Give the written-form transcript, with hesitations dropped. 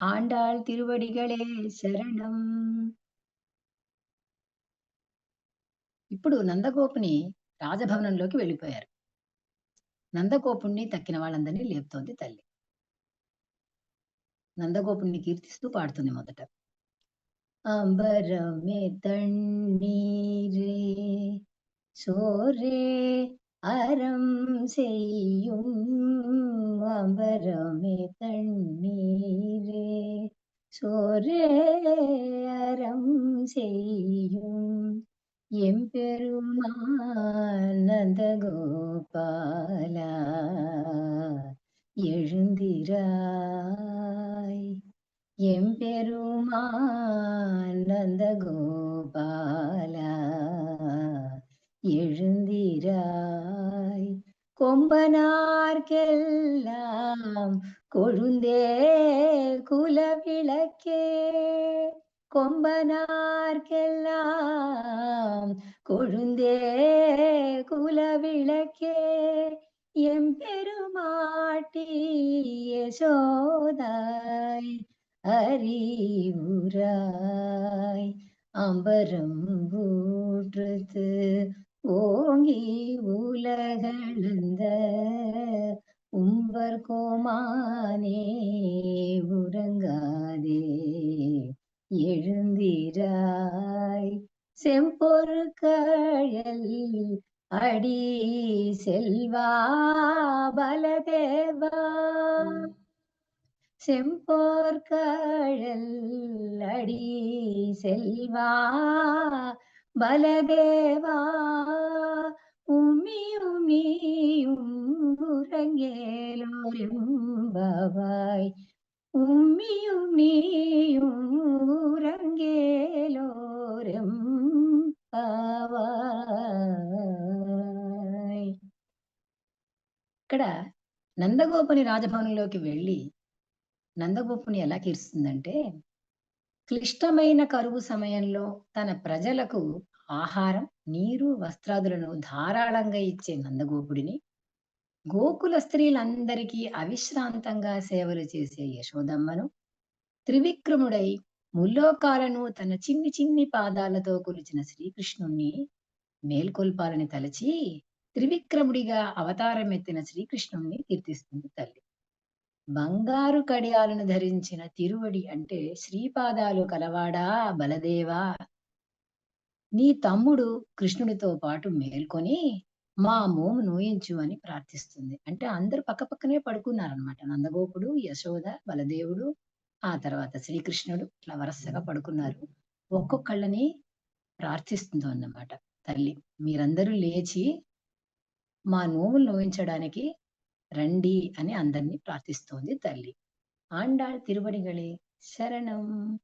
ఆండాళ్ తిరువడిగళే శరణం. ఇప్పుడు నందగోపుని రాజభవనంలోకి వెళ్ళిపోయారు. నందగోపుణ్ణి తక్కిన వాళ్ళందరినీ లేపుతోంది తల్లి. నందగోపుణ్ణి కీర్తిస్తూ పాడుతుంది మొదట. అంబరమే తண்ணీరే சோரே அறம் செய்யும் அம்பரமே தண்ணீரே சோரே அறம் செய்யும் எம்பெருமான் நந்தகோபாலா எழுந்திராய் எம்பெருமான் நந்தகோபாலா எழுந்திராய் கொம்பனார்க்கெல்லாம் கொழுந்தே குலவிளக்கே கொம்பனார்க்கெல்லாம் கொழுந்தே குலவிளக்கே எம்பெருமாட்டி யசோதாய் அறிவுராய் அம்பரம் ஊற்றுத்து ஓங்கி உலகளந்த உம்பர் கோமானே உறங்காதே எழுந்திராய் செம்பொரு கழல் அடி செல்வா பலதேவா செம்போர்கழல் அடி செல்வா பலதேவா உம்மி உம்மியும் உறங்கேலோரெம்பாவாய் உம்மியும் நீயும் ఉరంగేలోరెంబావాయ్. ఇక్కడ నందగోపుని రాజభవనంలోకి వెళ్ళి నందగోపుని ఎలా కీర్తిస్తుందంటే, క్లిష్టమైన కరువు సమయంలో తన ప్రజలకు ఆహారం, నీరు, వస్త్రాదులను ధారాళంగా ఇచ్చే నందగోపుడిని, గోకుల స్త్రీలందరికీ అవిశ్రాంతంగా సేవలు చేసే యశోదమ్మను, త్రివిక్రముడై ముల్లోకాలను తన చిన్ని చిన్ని పాదాలతో కొలిచిన శ్రీకృష్ణుణ్ణి మేల్కొల్పాలని తలచి, త్రివిక్రముడిగా అవతారమెత్తిన శ్రీకృష్ణుణ్ణి కీర్తిస్తుంది తల్లి. బంగారు కడియాలను ధరించిన తిరువడి అంటే శ్రీపాదాలు కలవాడా బలదేవా, నీ తమ్ముడు కృష్ణుడితో పాటు మేల్కొని మా మోము నోయించు అని ప్రార్థిస్తుంది. అంటే అందరూ పక్కపక్కనే పడుకున్నారనమాట. నందగోపుడు, యశోద, బలదేవుడు, ఆ తర్వాత శ్రీకృష్ణుడు ఇట్లా వరసగా పడుకున్నారు. ఒక్కొక్కళ్ళని ప్రార్థిస్తుందన్నమాట తల్లి. మీరందరూ లేచి మా నోములు నోయించడానికి రండి అని అందరినీ ప్రార్థిస్తోంది తల్లి. ఆండాళ్ తిరువడిగళే శరణం.